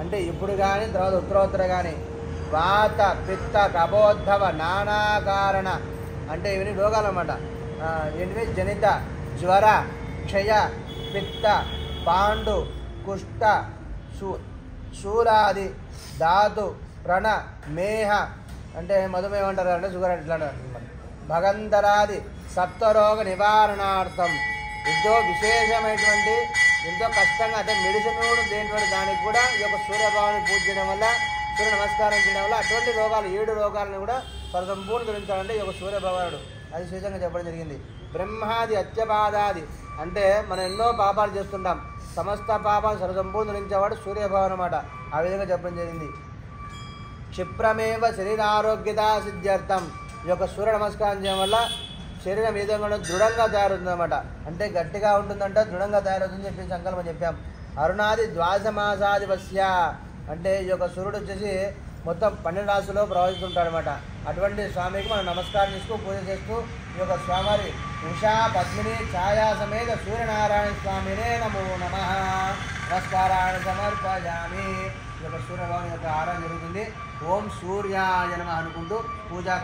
అంటే ఇప్పుడు కానీ తర్వాత ఉత్తరోత్తర కానీ వాత పిత్త కపోద్భవ నానాకారణ అంటే ఇవన్నీ రోగాలు అన్నమాట. ఏంటివి? జనిత, జ్వర, క్షయ, పిత్త, పాండు, కుష్ట, శూలాది, ధాతు, ప్రణ, మేహ అంటే మధుమేహం అంటారు అంటే షుగర్ ఇట్లా అంటారు. భగంధరాది సప్తరోగ నివారణార్థం ఎంతో విశేషమైనటువంటి ఎంతో కష్టంగా అంటే మెడిసిన్ కూడా దేనిటువంటి దానికి కూడా ఈ యొక్క సూర్యభగవాన్ని పూజ చేయడం వల్ల, సూర్య నమస్కారం చేయడం వల్ల అటువంటి రోగాలు 7 రోగాలను కూడా సంపూర్ణ ధరించాలంటే ఈ యొక్క సూర్యభగవానుడు అది విశేషంగా చెప్పడం జరిగింది. బ్రహ్మాది అత్యపాదాది అంటే మనం ఎన్నో పాపాలు చేస్తుంటాం, సమస్త పాపాలు సర్వసంపూర్ణ ధరించేవాడు సూర్యభగవాన్ అన్నమాట. ఆ విధంగా చెప్పడం జరిగింది. క్షిప్రమేవ శరీరారోగ్యత సిద్ధ్యర్థం ఈ యొక్క సూర్య నమస్కారం చేయడం వల్ల శరీరం ఏ విధంగా దృఢంగా తయారవుతుందన్నమాట. అంటే గట్టిగా ఉంటుందంట, దృఢంగా తయారవుతుందని చెప్పి సంకల్పం చెప్పాం. అరుణాది ద్వాదశమాసాధిపస్య అంటే ఈ యొక్క సూర్యుడు వచ్చేసి మొత్తం 12 రాశుల్లో ప్రవహిస్తుంటాడు అనమాట. అటువంటి స్వామికి మనం నమస్కారం చేస్తూ పూజ చేస్తూ ఈ యొక్క స్వామి ఉషా పద్మిని ఛాయా సమేత సూర్యనారాయణ స్వామినే నమో నమః నమస్కారాన్ని సమర్పయామి. ఈ యొక్క సూర్యభగవాన్ యొక్క ఆరాధన జరుగుతుంది. ఓం సూర్యాయ నమః అనుకుంటూ పూజా